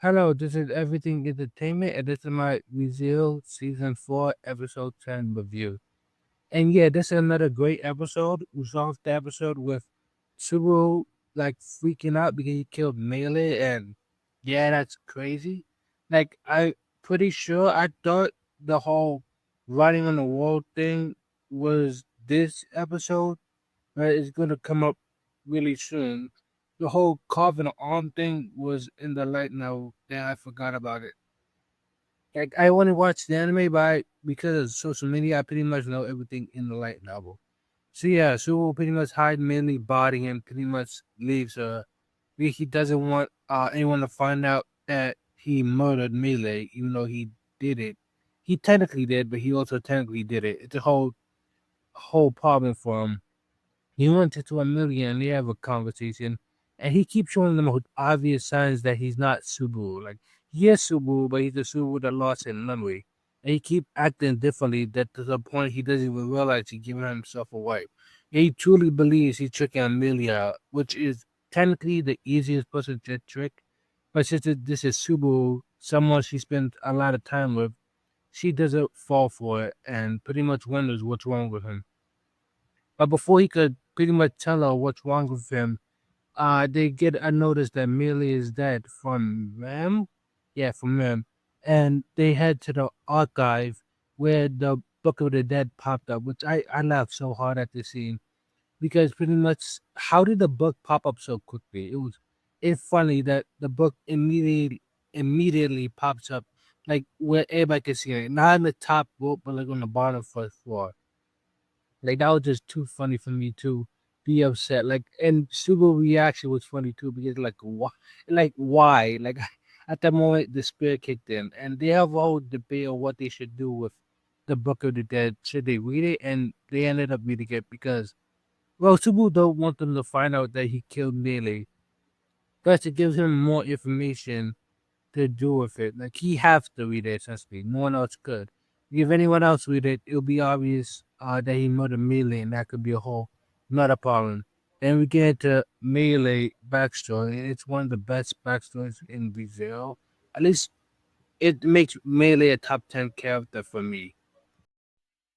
Hello, this is Everything Entertainment, and this is my Reveal Season 4, Episode 10 review. And yeah, this is another great episode. We saw the episode with Subaru like freaking out because he killed Melee, and yeah, that's crazy. Like, I pretty sure I thought the whole writing on the wall thing was this episode, but it's gonna come up really soon. The whole carving the arm thing was in the light novel, then I forgot about it. Like I only watched the anime by because of social media. I pretty much know everything in the light novel. So yeah, Sue pretty much hide mainly body and pretty much leaves her. He doesn't want anyone to find out that he murdered Melee, even though he did it. He technically did, but he also technically did it. It's a whole problem for him. He went into Amelia and they have a conversation, and he keeps showing them obvious signs that he's not Subaru. Like he is Subaru, but he's the Subaru that lost in Lunway. And he keep acting differently that to the point he doesn't even realize he's giving himself away. He truly believes he's tricking Amelia, which is technically the easiest person to trick. But since this is Subaru, someone she spent a lot of time with, she doesn't fall for it and pretty much wonders what's wrong with him. But before he could pretty much tell her what's wrong with him, they get a notice that Millie is dead from them. Yeah, from them. And they head to the archive where the Book of the Dead popped up, which I laughed so hard at this scene because pretty much how did the book pop up so quickly? It's funny that the book immediately pops up like where everybody can see it, not in the top rope, but like on the bottom first floor. Like that was just too funny for me to be upset. Like, and Subaru reaction was funny too because like why, like at that moment the spirit kicked in, and they have a whole debate on what they should do with the Book of the Dead. Should they read it? And they ended up reading it because well, Subaru don't want them to find out that he killed Melee. Plus, it gives him more information to do with it. Like he has to read it essentially. No one else could. If anyone else read it, it'll be obvious that he murdered Melee, and that could be a whole not a problem. Then we get into Melee backstory, and it's one of the best backstories in Brazil. At least it makes Melee a top 10 character for me.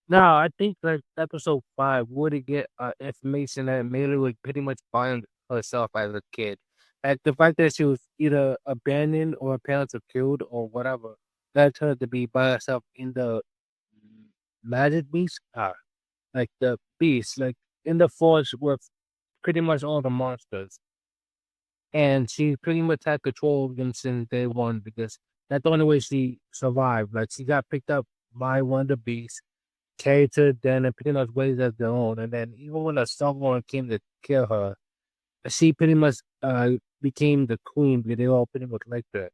Now, I think like episode 5 would get information that Melee was pretty much find herself as a kid. Like the fact that she was either abandoned or her parents were killed or whatever led her to be by herself in the magic beast, like the beast, like in the forest with pretty much all the monsters. And she pretty much had control of them since day one because that's the only way she survived. Like she got picked up by one of the beasts, carried to the den, and pretty much raised as their own. And then even when the Stormlord came to kill her, she pretty much became the queen because they all pretty much liked her.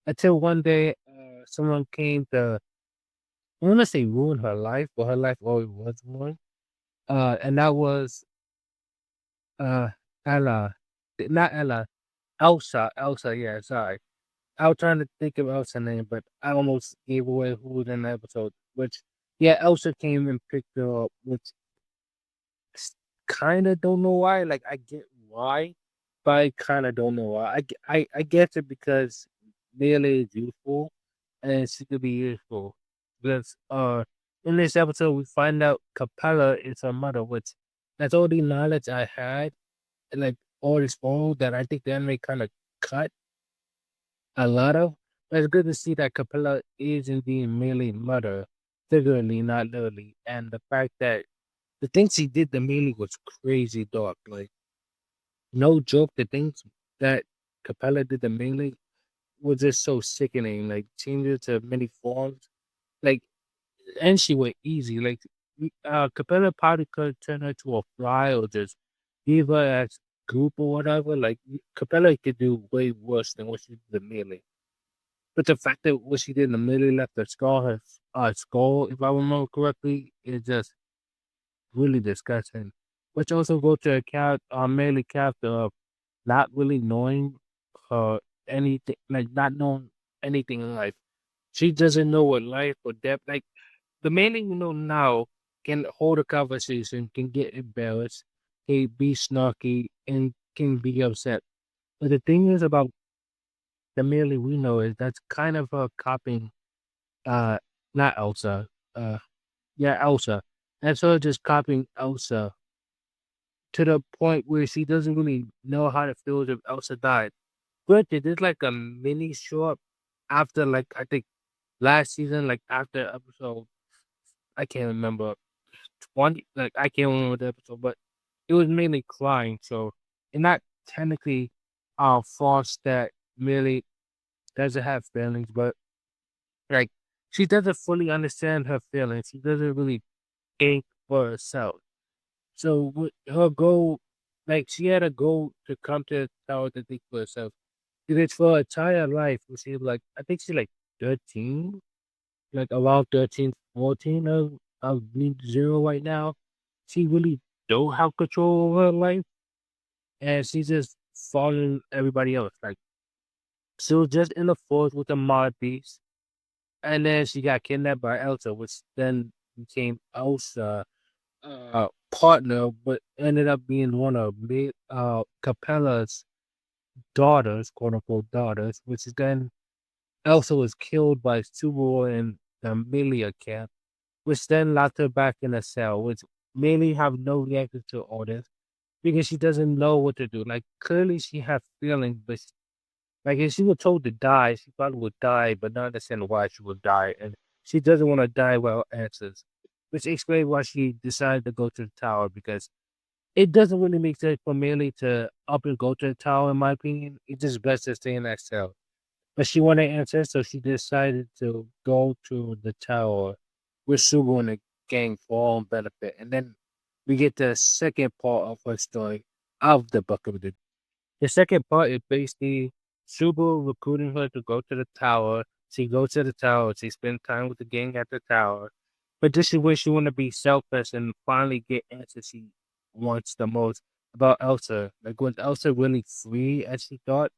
Until one day, someone came to, I want to say ruin her life, but her life always was ruined. And that was uh, Ella. Not Ella. Elsa. Elsa, yeah, sorry. I was trying to think of Elsa's name, but I almost gave away who was in the episode. Which, yeah, Elsa came and picked her up, which kind of don't know why. Like, I get why, but I kind of don't know why. I get it because Nearly is useful, and she could be useful. Because in this episode, we find out Capella is her mother, which that's all the knowledge I had, and like all this photo that I think the anime kind of cut a lot of. But it's good to see that Capella is indeed merely mother, figuratively, not literally, and the fact that the things he did to Mealy was crazy dark. Like, no joke, the things that Capella did to Mealy was just so sickening. Like, changes to many forms. Like, and she went easy. Like, Capella probably could turn her to a fly or just leave her as goop or whatever. Like, Capella could do way worse than what she did to Mealy. But the fact that what she did in the middle left her skull, if I remember correctly, is just really disgusting. Which also goes to a mainly character of not really knowing anything, like not knowing anything in life. She doesn't know what life or death. Like the man that you know now can hold a conversation, can get embarrassed, can be snarky, and can be upset. But the thing is about the Millie we know is that's kind of her copying uh not Elsa. Uh yeah, Elsa. That's her just copying Elsa to the point where she doesn't really know how to feel if Elsa died. Granted, there's like a mini short after like I think last season, like after episode I can't remember 20 like I can't remember the episode, but it was mainly crying, so and not technically false that Millie doesn't have feelings, but like she doesn't fully understand her feelings. She doesn't really think for herself. So with her goal, like she had a goal to come to the tower to think for herself. Because for her entire life, when she like I think she's like 13, like around 13, 14 of being zero right now. She really don't have control over her life, and she's just following everybody else. Like she was just in the forest with the Mod Beast, and then she got kidnapped by Elsa, which then became Elsa partner, but ended up being one of Capella's daughters, quote unquote daughters, which is then Elsa was killed by Subaru in the Amelia camp, which then locked her back in a cell, which mainly have no reaction to all this because she doesn't know what to do. Like clearly she has feelings, but like if she were told to die, she probably would die, but not understand why she would die. And she doesn't want to die without answers. Which explains why she decided to go to the tower because it doesn't really make sense for Millie to up and go to the tower, in my opinion. It's just best to stay in that cell. But she wanted answers, so she decided to go to the tower with Subaru and the gang for her own benefit. And then we get the second part of her story of the Book of the second part is basically Subaru recruiting her to go to the tower. She goes to the tower. She spends time with the gang at the tower. But this is where she want to be selfish and finally get answers she wants the most about Elsa. Like, was Elsa really free as she thought?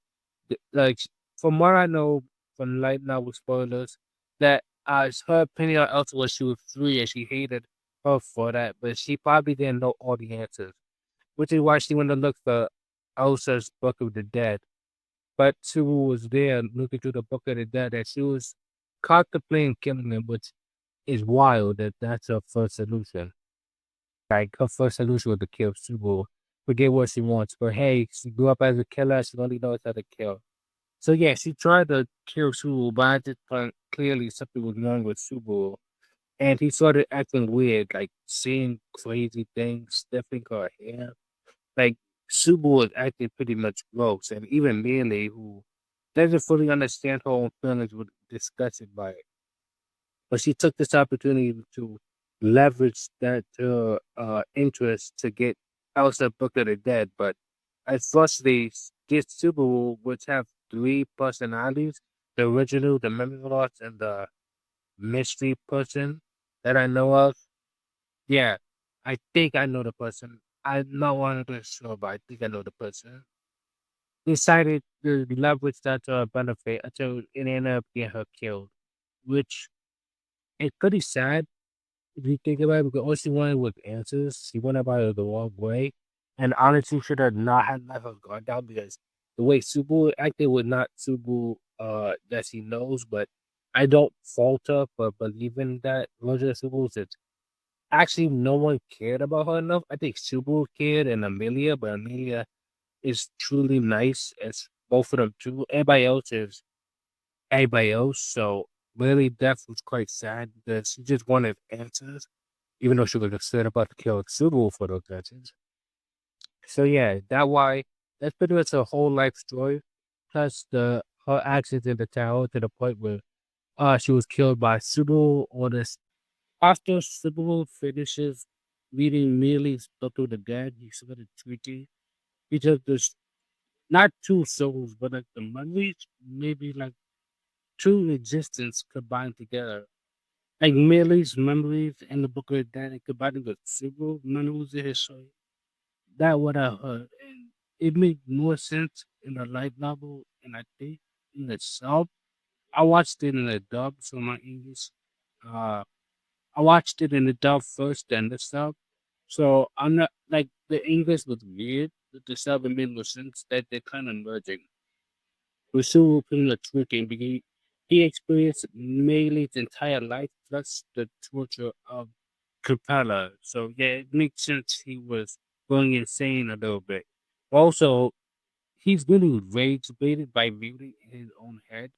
Like, from what I know from Light Novel spoilers, that her opinion on Elsa was she was free and she hated her for that, but she probably didn't know all the answers, which is why she went to look for Elsa's Book of the Dead. But Sue was there looking through the Book of the Dead, and she was contemplating killing him, which is wild that that's her first solution. Like, her first solution was to kill Subaru, forget what she wants. But hey, she grew up as a killer, she only knows how to kill. So yeah, she tried to kill Subaru, but I just found clearly something was wrong with Subaru. And he started acting weird, like seeing crazy things, sniffing her hair. Like, Subaru was acting pretty much gross, and even Millie, who doesn't fully understand her own feelings, was disgusted by it. But she took this opportunity to leverage that interest to get Elsa Book of the Dead. But at first, they get Subaru, which have three personalities: the original, the memory loss, and the mystery person that I know of. Yeah, I think I know the person. I'm not 100% sure, but I think I know the person. Decided to leverage that to her benefit until it ended up getting her killed, which is pretty sad if you think about it, because all she wanted was answers. She went about it the wrong way, and honestly, should have not had let her guard down because the way Subaru acted was not Subaru that she knows. But I don't fault her for believing that version of Subaru. Since actually no one cared about her enough. I think Subaru cared and Amelia, but Amelia is truly nice as both of them too. Everybody else. So really death was quite sad because she just wanted answers, even though she was upset about the kill of Subaru for those answers. So yeah, that's pretty much her whole life story. Plus her actions in the tower to the point where she was killed by Subaru or this after Subaru finishes reading Millie's Book of the Dead, he started tweaking. He took this not two souls, but like the memories, maybe like two existence combined together. Like Millie's memories and the Book of the Dead and combined with Subaru memories in his soul. That what I heard. And it made more sense in the light novel and I think in the sub. I watched it in the dub, so my English uh I watched it in the dub first, then the sub. So I'm not like the English was weird, but the sub made more sense that they're kind of merging. with Subaru pretty much tweaking because he experienced Meili's entire life plus the torture of Capella. So yeah, it makes sense he was going insane a little bit. Also, he's really rage baited by Meili in his own head.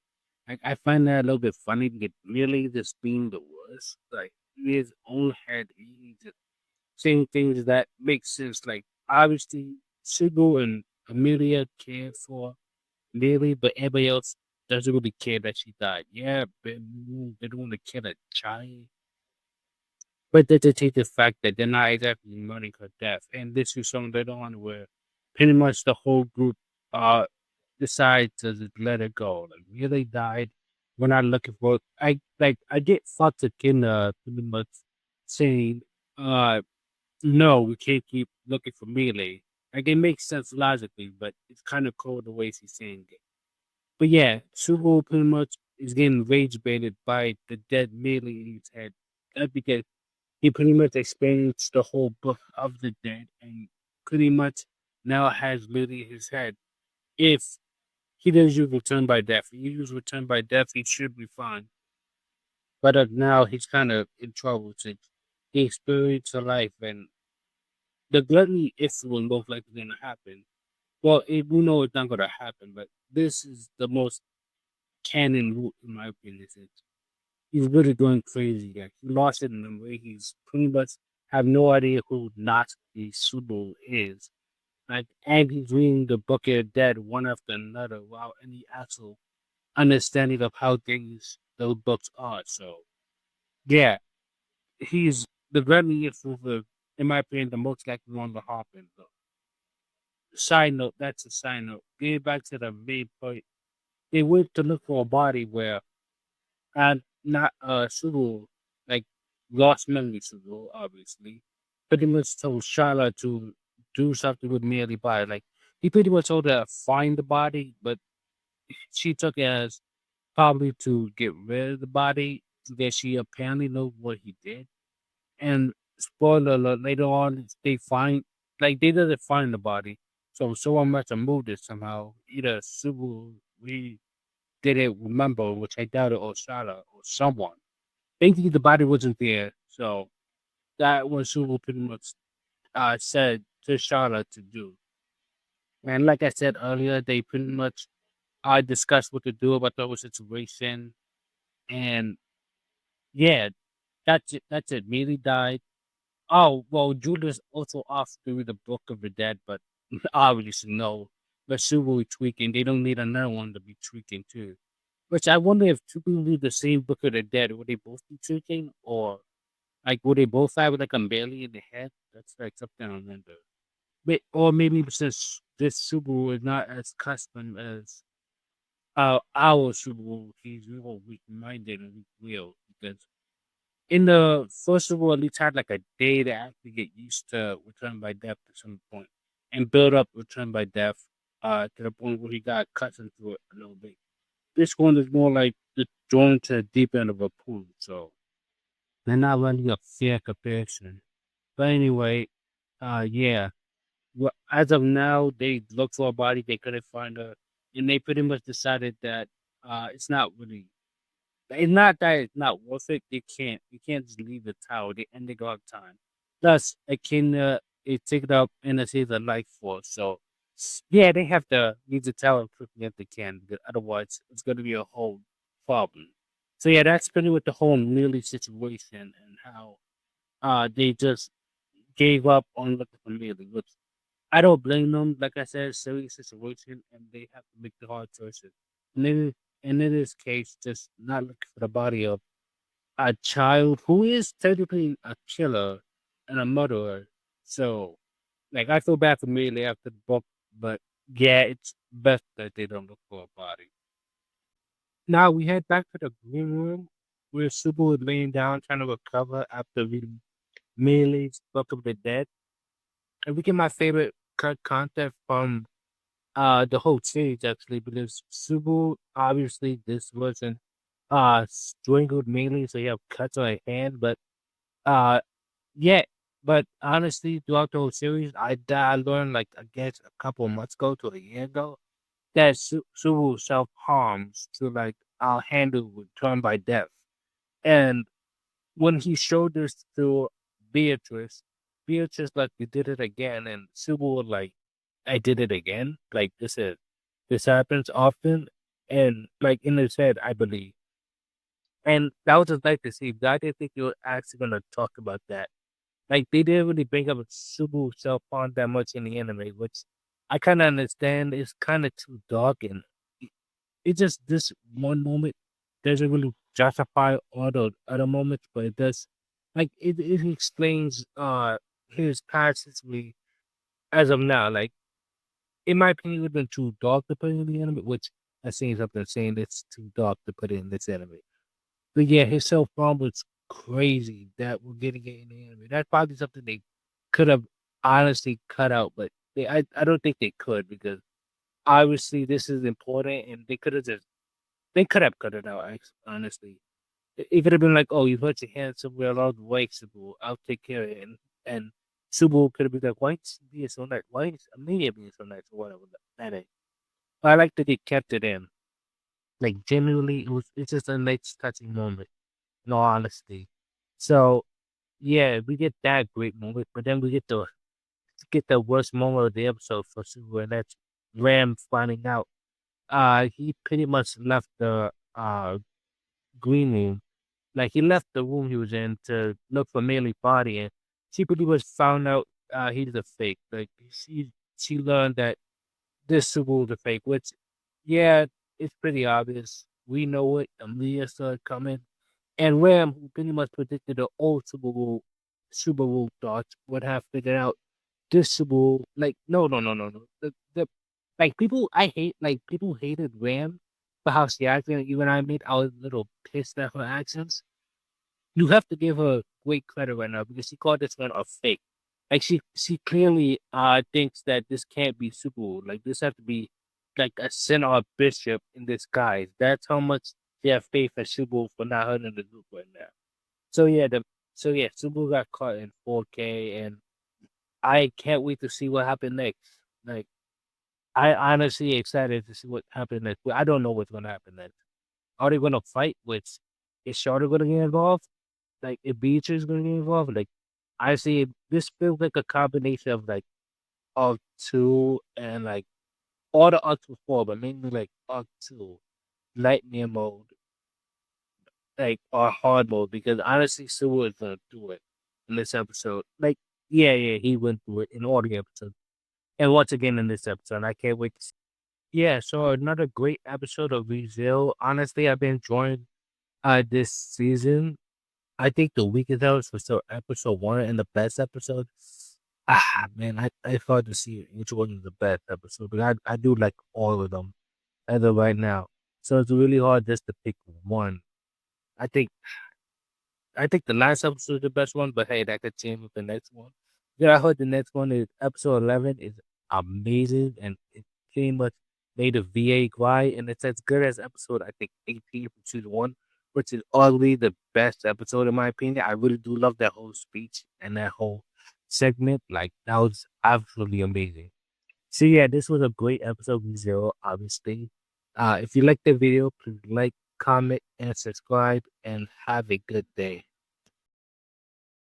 Like I find that a little bit funny because Meili just being the worst. Like in his own head, he just saying things that make sense. Like obviously, Subaru and Amelia care for Lily, but everybody else doesn't really care that she died. Yeah, but they don't want to kill a child. But they take the fact that they're not exactly mourning her death. And this is something later on where pretty much the whole group decide to just let it go. Like really died. We're not looking for I get fucked again pretty much saying no, we can't keep looking for Melee. Like it makes sense logically, but it's kind of cool the way she's saying it. But yeah, Subaru pretty much is getting rage baited by the dead Melee in his head. Because he pretty much explains the whole book of the dead and pretty much now has Melee in his head. If he doesn't use return by death, if he uses return by death, he should be fine. But now he's kind of in trouble since he experienced a life and the gluttony issue will most likely going to happen. Well, we know it's not going to happen, but this is the most canon route, in my opinion. He's really going crazy. Like, he lost it in a way. He's pretty much have no idea who Natsuki Subo is. Like, and he's reading the Book of the Dead one after another without any actual understanding of how things those books are. So, yeah, he's the gluttony issue, in my opinion, the most likely one to happen. Side note, that's a side note. Getting back to the main point, they went to look for a body where, and not Sulu, like lost memory Sulu, obviously. Pretty much told Charlotte to do something with Mary body. Like he pretty much told her to find the body, but she took it as probably to get rid of the body. That she apparently knows what he did. And spoiler alert, later on they find like they didn't find the body. So someone must have moved it somehow. Either Subaru we didn't remember, which I doubt it, or Shada or someone. Thankfully the body wasn't there. So that was Subaru pretty much said to Shada to do. And like I said earlier, they pretty much discussed what to do about the whole situation. And yeah, that's it. That's it. Mealy died. Oh, well, Judas also off through the Book of the Dead, but obviously no. But Subaru tweaking, they don't need another one to be tweaking too. Which I wonder if two people read the same Book of the Dead, would they both be tweaking? Or like would they both have like a belly in the head? That's like something I wonder. But, or maybe since this Subaru is not as custom as our Subaru, he's real weak minded and weak willed because in the first of all, at least had like a day to actually get used to return by death at some point and build up return by death to the point where he got cut into it a little bit. This one is more like just thrown to the deep end of a pool, so they're not running a fair comparison. But anyway, yeah. Well, as of now, they looked for a body, they couldn't find her, and they pretty much decided that it's not really it's not that it's not worth it. You can't just leave the tower. They end the guard time. Thus, it can take it up and it is a life force. So, yeah, they have to leave the tower as quickly as they can because otherwise it's going to be a whole problem. So yeah, that's pretty much the whole Neely situation and how they just gave up on looking for Neely. Which I don't blame them. Like I said, serious situation, and they have to make the hard choices. And and in this case, just not looking for the body of a child who is technically a killer and a murderer. So, like, I feel bad for immediately after the book, but yeah, it's best that they don't look for a body. Now we head back to the green room where Sybil is laying down trying to recover after reading Melee's Book of the Dead. And we get my favorite cut content from the whole series actually because Sybil obviously this wasn't strangled mainly so you have cuts on her hand, but uh yeah, but honestly throughout the whole series I learned like I guess a couple of months ago to a year ago that Subaru self harms to like our handle would turn by death. And when he showed this to Beatrice, Beatrice like you did it again, and Subaru was like, I did it again. Like this happens often, and like in his head, I believe. And that was just like to see. I didn't think you were actually gonna talk about that. Like they didn't really bring up Subaru self harm that much in the anime, which I kind of understand. It's kind of too dark, and it, it just this one moment doesn't really justify all the other moments, but it does. Like it explains his past history as of now. Like in my opinion, it would have been too dark to put in the anime, which I seen something saying it's too dark to put in this anime. But yeah, his self harm was crazy that we're getting it in the anime. That's probably something they could have honestly cut out, but I don't think they could because obviously this is important and they could have cut it out, honestly. It could have been like, oh, you hurt your hand somewhere along the way, Subaru. I'll take care of it. And Subaru could have been like, why is he being so nice? Why is Amelia being so nice or whatever that is. But I like that they kept it in. Like genuinely, it's just a nice touching moment, in all honesty. So yeah, we get that great moment, but then we get the worst moment of the episode for Subaru, and that's Ram finding out. He pretty much left the green room. Like he left the room he was in to look for Melee body, and she pretty much found out he's a fake. Like she learned that this Subaru's a fake, which yeah, it's pretty obvious. We know it. Amelia saw it coming. And Ram, who pretty much predicted the old Subaru thoughts, would have figured out this Subaru. Like, no. The like people, I hate like people hated Ram for how she acted. And even I made I was a little pissed at her actions. You have to give her great credit right now because she called this man a fake. Like she clearly thinks that this can't be Subaru. Like this has to be like a centaur bishop in disguise. That's how much they have faith in Subaru for not hurting the group right now. So yeah, Subaru got caught in 4K, and I can't wait to see what happened next. Like I honestly excited to see what happened next. But I don't know what's gonna happen next. Are they gonna fight? Which is Charlotte gonna get involved? Like if Beatrice is gonna get involved? Like I see this feels like a combination of like Arc 2 and like all the Arcs before, but mainly like Arc 2, Nightmare mode, like or hard mode, because honestly Sue is gonna do it in this episode. Like, yeah, he went through it in all the episodes. And once again in this episode, I can't wait to see. Yeah, so another great episode of Rezil. Honestly, I've been enjoying this season. I think the weakest episode was still episode 1 and the best episode. Man, it's hard to see which one is the best episode, but I do like all of them as of right now. So it's really hard just to pick one. I think I think the last episode is the best one, but hey, that could change with the next one. Yeah, I heard the next one is episode 11 is amazing and it pretty much made a VA cry, and it's as good as episode I think 18 from season 1, which is arguably the best episode in my opinion. I really do love that whole speech and that whole segment. Like that was absolutely amazing. So yeah, this was a great episode with Zero, obviously. If you like the video, please like, comment, and subscribe, and have a good day.